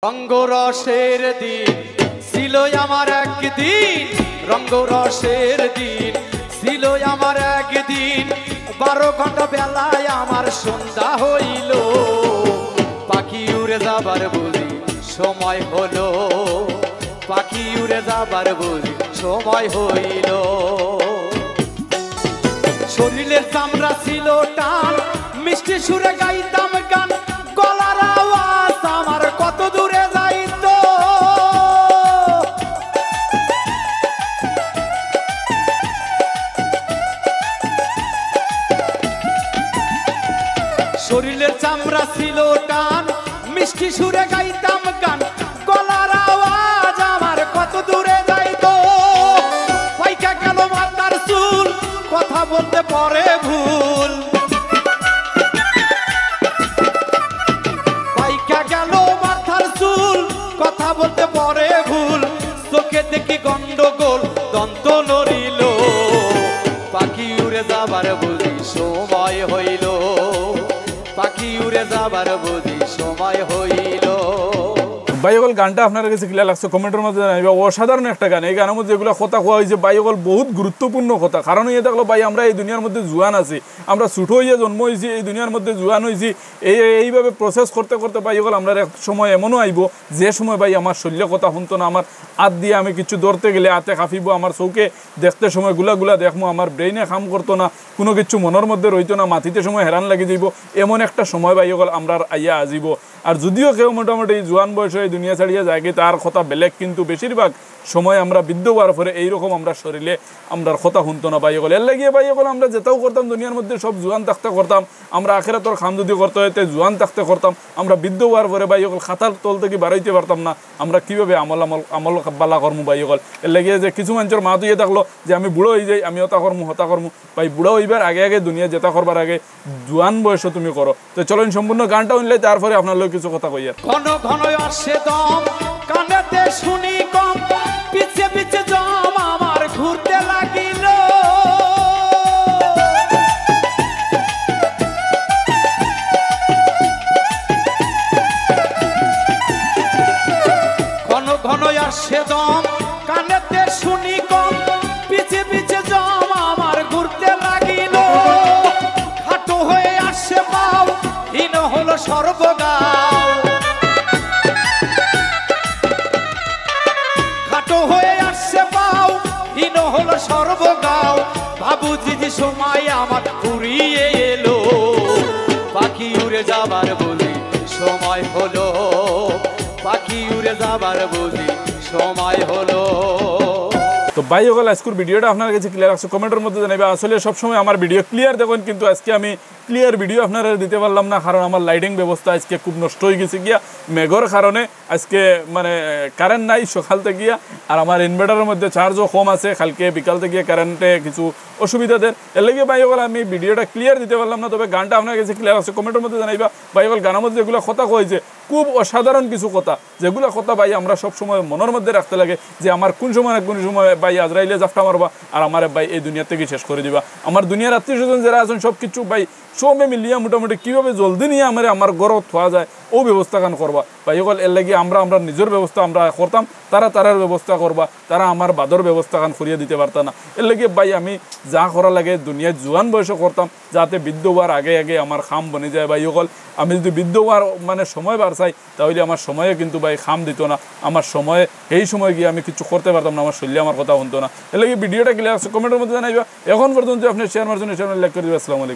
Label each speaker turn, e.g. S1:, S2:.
S1: রঙ্গরসের দিন ছিল আমার একদিন, রঙ্গরসের দিন ছিল আমার একদিন। 12 ঘন্টা বেলায় আমার সন্ধ্যা হইল, পাখি উড়ে যাবার বুঝি সময় হলো, পাখি উড়ে যাবার বুঝি সময় হইল। শরীরের চামড়া ছিল টান, মিষ্টি সুরে গাইতাম গান, গলার আওয়াজ আমার কত দূরে যাইত। শরীরের চামড়া ছিল টান, মিষ্টি সুরে গাইতাম গান, গলার আওয়াজ আমার কত দূরে যাইত। পাইকা গেল মাথার চুল, কথা বলতে পরে ভুল, পাইকা গেল মাথার চুল, কথা বলতে পরে ভুল। চোখে দেখি গন্ডগোল, দন্ত নড়িল, পাখি উড়ে যাবার বুঝি সময় হইল, পাখি উড়ে যাবার বুঝি সময় হইল।
S2: বাইকল গানটা আপনার কাছে ক্লিয়ার লাগছে কমেন্টের মধ্যে জানাইবা। অসাধারণ একটা গান। এই গানের মধ্যে যেগুলো কথা কোয়া হয়েছে বাইকল বহুত গুরুত্বপূর্ণ কথা। কারণ ইয়ে দেখলো ভাই আমরা এই দুনিয়ার মধ্যে জুয়ান আছি, আমরা ছোটো হইয়া জন্ম হয়েছি, এই দুনিয়ার মধ্যে জুয়ান হয়েছি। এইভাবে প্রসেস করতে করতে বাইকল আমরা এক সময় এমনও আইব যে সময় ভাই আমার শরীরে কথা শুনতো না, আমার হাত দিয়ে আমি কিছু ধরতে গেলে হাতে কাঁপিব, আমার চৌকে দেখতে সময় গুলা দেখবো, আমার ব্রেইনে কাম করতো না, কোনো কিছু মনের মধ্যে রইতো না, মাটিতে সময় হেরান লাগি যাইব। এমন একটা সময় বাইকল আমরা আইয়া আজিব। আর যদিও কেউ মোটামুটি জোয়ান বয়সে এই দুনিয়া ছাড়িয়ে যায় কি তার কথা বেলেগ, কিন্তু বেশিরভাগ সময় আমরা বৃদ্ধ হওয়ার পরে এইরকম আমরা শরীরে আমরা কথা শুনতো না বাইকল। এর লাগিয়ে বাইকল আমরা যেটাও করতাম দুনিয়ার মধ্যে সব জোয়ান থাকতে করতাম। আমরা আখেরাতর খাম যদি করতে হইতে জোয়ান থাকতে করতাম। আমরা বৃদ্ধ হওয়ার পরে বাইকল খাতার তল থেকে বাড়াইতে পারতাম না, আমরা কীভাবে আমল বালা কর্ম বাইকল। এর লাগিয়ে যে কিছু মানুষের মা তুইয়ে থাকলো যে আমি বুড়ো হয়ে যাই, আমি হতা কর্ম ভাই, বুড়ো হইবার আগে আগে দুনিয়া যেটা করবার আগে জোয়ান বয়সে তুমি করো। তো চলো সম্পূর্ণ গানটা শুনলে তারপরে আপনার লোক কিছু কথা কইয়ার।
S1: ঘন ঘন আসে দম, কানেতে শুনি কম, পিছে পিছে জম আমার ঘুরতে লাগিল। ঘন ঘন আসে দম, কানেতে শুনি কম, পিছে পিছে জম আমার ঘুরতে লাগিল। খাটো হয়ে আসে পাও, হীন হলো সর্বগাও, খাটো হয়ে আসছে পাও, হীন হলো সর্বগাও। বাবুজি সময় আমার ফুরিয়ে এলো, পাখি উড়ে যাবার বলি সময় হলো, পাখি উড়ে যাবার বলি সময় হলো।
S2: তো বাইকল আজকের ভিডিওটা আপনার কাছে ক্লিয়ার আছে কমেন্টের মধ্যে জানাবে। আসলে সবসময় আমার ভিডিও ক্লিয়ার দেখুন, কিন্তু আজকে আমি ক্লিয়ার ভিডিও আপনারা দিতে পারলাম না, কারণ আমার লাইটিং ব্যবস্থা আজকে খুব নষ্ট হয়ে গেছে গিয়া মেঘর কারণে। আজকে মানে কারেন্ট নাই সকাল থেকে গিয়া, আর আমার ইনভার্টারের মধ্যে চার্জও কম আছে, কালকে বিকাল থেকে কারেন্টে কিছু অসুবিধা দেয়। এর লাগে বাইকল আমি ভিডিওটা ক্লিয়ার দিতে পারলাম না, তবে গানটা আপনার কাছে ক্লিয়ার আছে কমেন্টের মধ্যে জানাইবা। বাইকল গানের মধ্যে যেগুলো কথা কয়েছে খুব অসাধারণ কিছু কথা, যেগুলো কথা ভাই আমরা সবসময় মনের মধ্যে রাখতে লাগে যে আমার কোন সময় না কোন সময় ভাই আজরাইলে জাফটা মারবা আর আমার ভাই এই দুনিয়া থেকে শেষ করে দিবা। আমার দুনিয়ার আত্মীয় স্বজন যারা আছেন সব কিছু ভাই সবে মিলিয়া মোটামুটি কীভাবে জলদি নিয়ে আমার ঘরত থোয়া যায় ও ব্যবস্থা কান করবা বাইকল। এর লাগে আমরা নিজের ব্যবস্থা আমরা করতাম, তারার ব্যবস্থা করবা, তারা আমার বাদর ব্যবস্থা কান করিয়ে দিতে পারত না। এর লাগে ভাই আমি যা করা লাগে দুনিয়ায় জোয়ান বয়সে করতাম, যাতে বৃদ্ধ হওয়ার আগে আগে আমার খাম বনে যায় বাইকল। আমি যদি বৃদ্ধ হওয়ার মানে সময় বার চাই তাহলে আমার সময়ে কিন্তু ভাই খাম দিত না, আমার সময়ে এই সময় গিয়ে আমি কিছু করতে পারতাম না, আমার শরীরে আমার কথা শুনতো না। এর লাগে ভিডিওটা ক্লিয়ার আছে কমেন্টের মধ্যে জানাইবা। এখন পর্যন্ত আপনি শেয়ার মারছেন, লাইক করে দেবেন। আসসালামু আলাইকুম।